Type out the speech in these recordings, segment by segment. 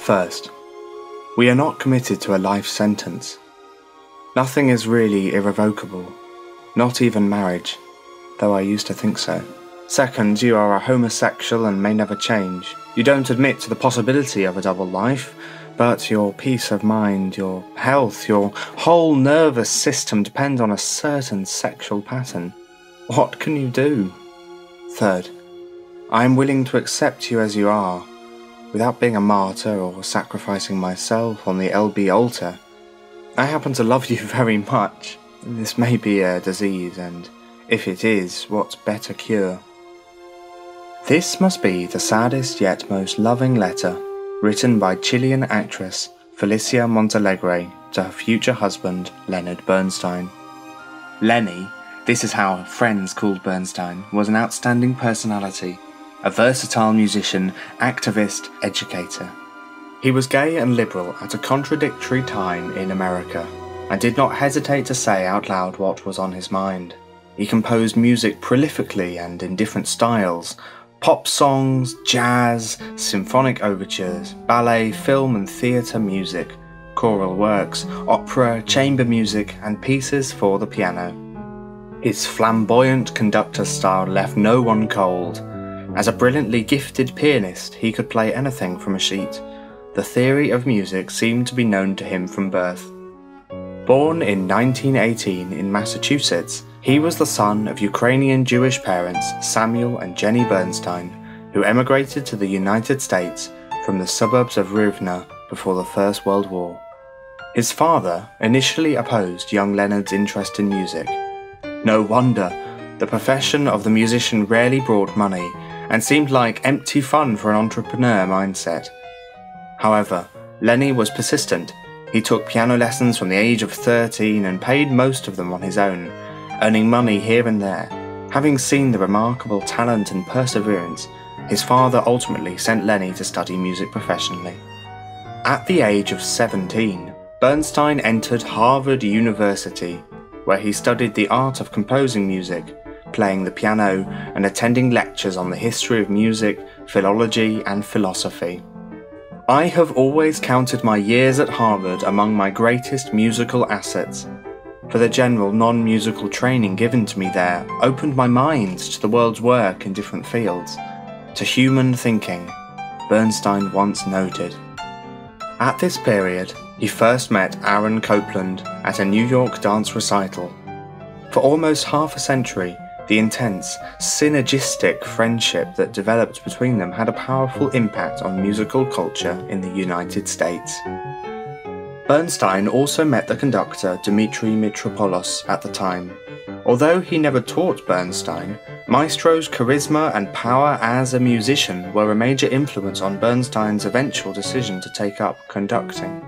First, we are not committed to a life sentence. Nothing is really irrevocable, not even marriage, though I used to think so. Second, you are a homosexual and may never change. You don't admit to the possibility of a double life, but your peace of mind, your health, your whole nervous system depend on a certain sexual pattern. What can you do? Third, I am willing to accept you as you are, without being a martyr or sacrificing myself on the LB altar. I happen to love you very much. This may be a disease, and if it is, what better cure? This must be the saddest yet most loving letter written by Chilean actress Felicia Montealegre to her future husband, Leonard Bernstein. Lenny, this is how friends called Bernstein, was an outstanding personality, a versatile musician, activist, educator. He was gay and liberal at a contradictory time in America, and did not hesitate to say out loud what was on his mind. He composed music prolifically and in different styles: pop songs, jazz, symphonic overtures, ballet, film and theatre music, choral works, opera, chamber music, and pieces for the piano. His flamboyant conductor style left no one cold. As a brilliantly gifted pianist, he could play anything from a sheet. The theory of music seemed to be known to him from birth. Born in 1918 in Massachusetts, he was the son of Ukrainian Jewish parents Samuel and Jenny Bernstein, who emigrated to the United States from the suburbs of Rivne before the First World War. His father initially opposed young Leonard's interest in music. No wonder, the profession of the musician rarely brought money and seemed like empty fun for an entrepreneur mindset. However, Lenny was persistent. He took piano lessons from the age of 13 and paid most of them on his own, earning money here and there. Having seen the remarkable talent and perseverance, his father ultimately sent Lenny to study music professionally. At the age of 17, Bernstein entered Harvard University, where he studied the art of composing music, playing the piano, and attending lectures on the history of music, philology, and philosophy. I have always counted my years at Harvard among my greatest musical assets, for the general non-musical training given to me there opened my mind to the world's work in different fields, to human thinking, Bernstein once noted. At this period, he first met Aaron Copland at a New York dance recital. For almost half a century, the intense, synergistic friendship that developed between them had a powerful impact on musical culture in the United States. Bernstein also met the conductor Dmitri Mitropoulos at the time. Although he never taught Bernstein, Maestro's charisma and power as a musician were a major influence on Bernstein's eventual decision to take up conducting.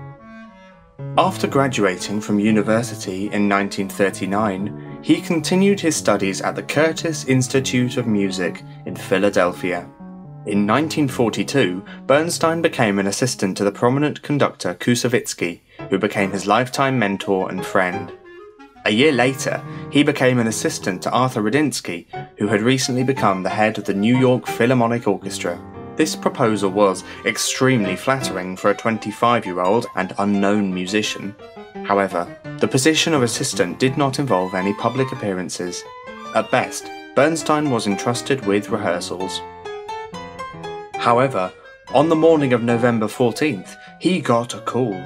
After graduating from university in 1939, he continued his studies at the Curtis Institute of Music in Philadelphia. In 1942, Bernstein became an assistant to the prominent conductor Koussevitzky, who became his lifetime mentor and friend. A year later, he became an assistant to Arthur Radinsky, who had recently become the head of the New York Philharmonic Orchestra. This proposal was extremely flattering for a 25-year-old and unknown musician. However, the position of assistant did not involve any public appearances. At best, Bernstein was entrusted with rehearsals. However, on the morning of November 14th, he got a call.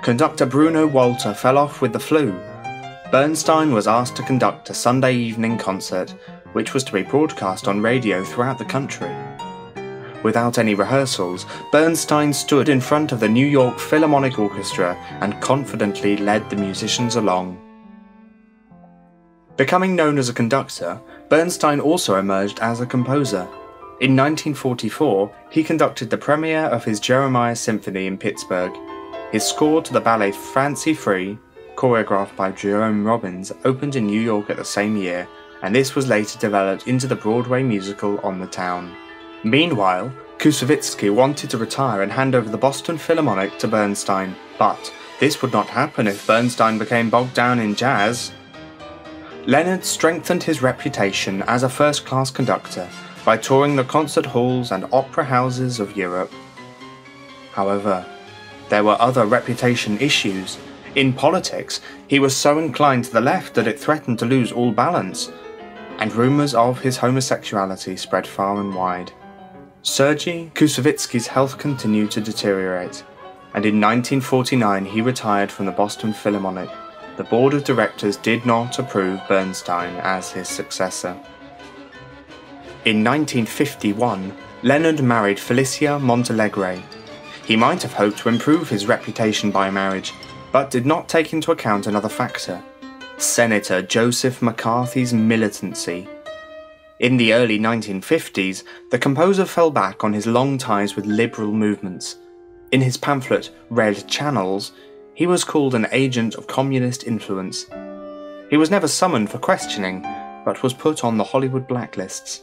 Conductor Bruno Walter fell off with the flu. Bernstein was asked to conduct a Sunday evening concert, which was to be broadcast on radio throughout the country. Without any rehearsals, Bernstein stood in front of the New York Philharmonic Orchestra and confidently led the musicians along. Becoming known as a conductor, Bernstein also emerged as a composer. In 1944, he conducted the premiere of his Jeremiah Symphony in Pittsburgh. His score to the ballet Fancy Free, choreographed by Jerome Robbins, opened in New York at the same year, and this was later developed into the Broadway musical On the Town. Meanwhile, Koussevitzky wanted to retire and hand over the Boston Philharmonic to Bernstein, but this would not happen if Bernstein became bogged down in jazz. Leonard strengthened his reputation as a first-class conductor by touring the concert halls and opera houses of Europe. However, there were other reputation issues. In politics, he was so inclined to the left that it threatened to lose all balance, and rumours of his homosexuality spread far and wide. Sergei Koussevitzky's health continued to deteriorate, and in 1949 he retired from the Boston Philharmonic. The board of directors did not approve Bernstein as his successor. In 1951, Leonard married Felicia Montalegre. He might have hoped to improve his reputation by marriage, but did not take into account another factor: Senator Joseph McCarthy's militancy. In the early 1950s, the composer fell back on his long ties with liberal movements. In his pamphlet, Red Channels, he was called an agent of communist influence. He was never summoned for questioning, but was put on the Hollywood blacklists.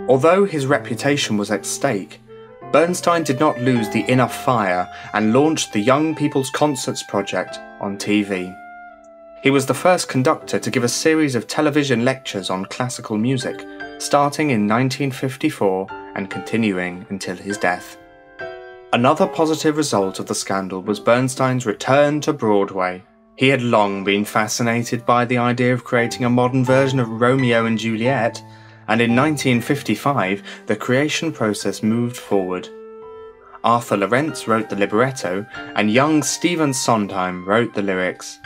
Although his reputation was at stake, Bernstein did not lose the inner fire and launched the Young People's Concerts Project on TV. He was the first conductor to give a series of television lectures on classical music, starting in 1954 and continuing until his death. Another positive result of the scandal was Bernstein's return to Broadway. He had long been fascinated by the idea of creating a modern version of Romeo and Juliet, and in 1955 the creation process moved forward. Arthur Lawrence wrote the libretto, and young Stephen Sondheim wrote the lyrics.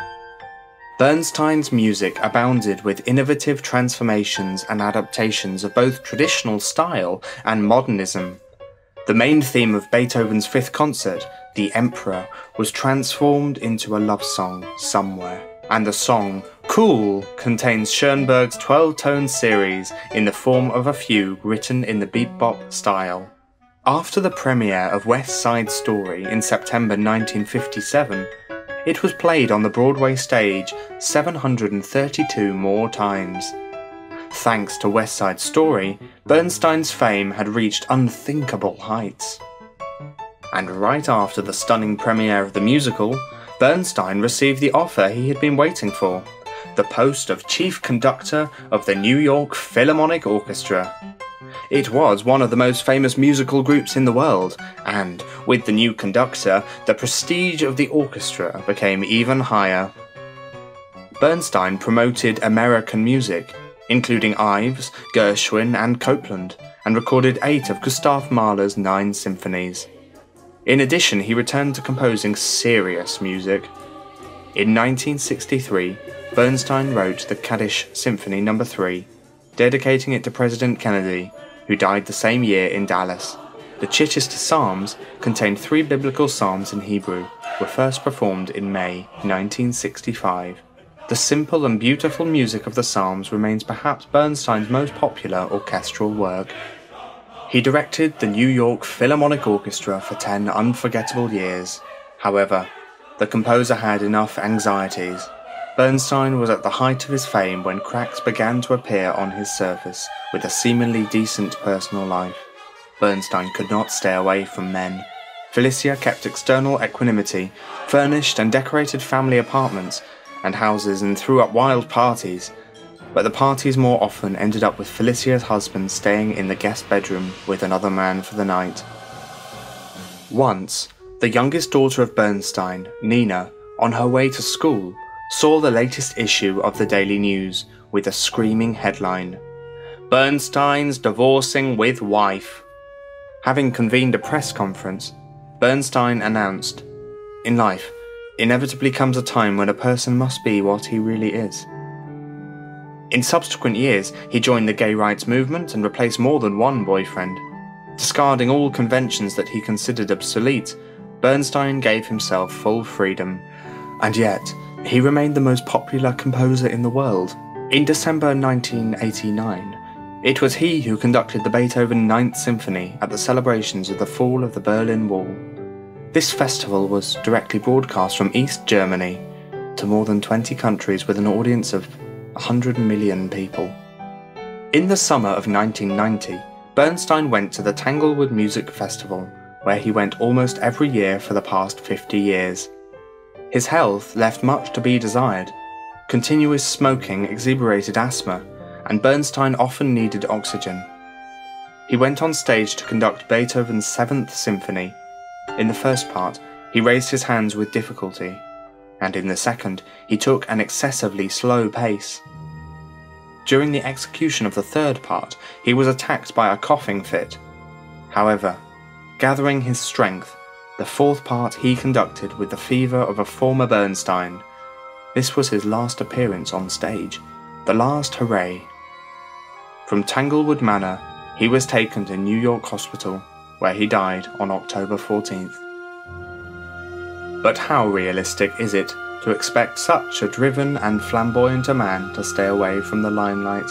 Bernstein's music abounded with innovative transformations and adaptations of both traditional style and modernism. The main theme of Beethoven's Fifth Concert, The Emperor, was transformed into a love song, Somewhere, and the song Cool contains Schoenberg's 12-tone series in the form of a fugue written in the bebop style. After the premiere of West Side Story in September 1957, it was played on the Broadway stage 732 more times. Thanks to West Side Story, Bernstein's fame had reached unthinkable heights. And right after the stunning premiere of the musical, Bernstein received the offer he had been waiting for, the post of chief conductor of the New York Philharmonic Orchestra. It was one of the most famous musical groups in the world, and with the new conductor, the prestige of the orchestra became even higher. Bernstein promoted American music, including Ives, Gershwin and Copland, and recorded 8 of Gustav Mahler's 9 symphonies. In addition, he returned to composing serious music. In 1963, Bernstein wrote the Kaddish Symphony No. 3, dedicating it to President Kennedy, who died the same year in Dallas. The Chichester Psalms contained 3 biblical psalms in Hebrew, were first performed in May 1965. The simple and beautiful music of the psalms remains perhaps Bernstein's most popular orchestral work. He directed the New York Philharmonic Orchestra for 10 unforgettable years. However, the composer had enough anxieties. Bernstein was at the height of his fame when cracks began to appear on his surface with a seemingly decent personal life. Bernstein could not stay away from men. Felicia kept external equanimity, furnished and decorated family apartments and houses and threw up wild parties, but the parties more often ended up with Felicia's husband staying in the guest bedroom with another man for the night. Once, the youngest daughter of Bernstein, Nina, on her way to school, saw the latest issue of the Daily News with a screaming headline, "Bernstein's divorcing with wife." Having convened a press conference, Bernstein announced, "In life, inevitably comes a time when a person must be what he really is." In subsequent years, he joined the gay rights movement and replaced more than one boyfriend. Discarding all conventions that he considered obsolete, Bernstein gave himself full freedom, and yet, he remained the most popular composer in the world. In December 1989, it was he who conducted the Beethoven 9th Symphony at the celebrations of the fall of the Berlin Wall. This festival was directly broadcast from East Germany to more than 20 countries with an audience of 100 million people. In the summer of 1990, Bernstein went to the Tanglewood Music Festival, where he went almost every year for the past 50 years. His health left much to be desired. Continuous smoking exacerbated asthma, and Bernstein often needed oxygen. He went on stage to conduct Beethoven's 7th Symphony. In the first part, he raised his hands with difficulty, and in the second, he took an excessively slow pace. During the execution of the third part, he was attacked by a coughing fit. However, gathering his strength, the fourth part he conducted with the fever of a former Bernstein. This was his last appearance on stage, the last hooray. From Tanglewood Manor, he was taken to New York Hospital, where he died on October 14th. But how realistic is it to expect such a driven and flamboyant a man to stay away from the limelight?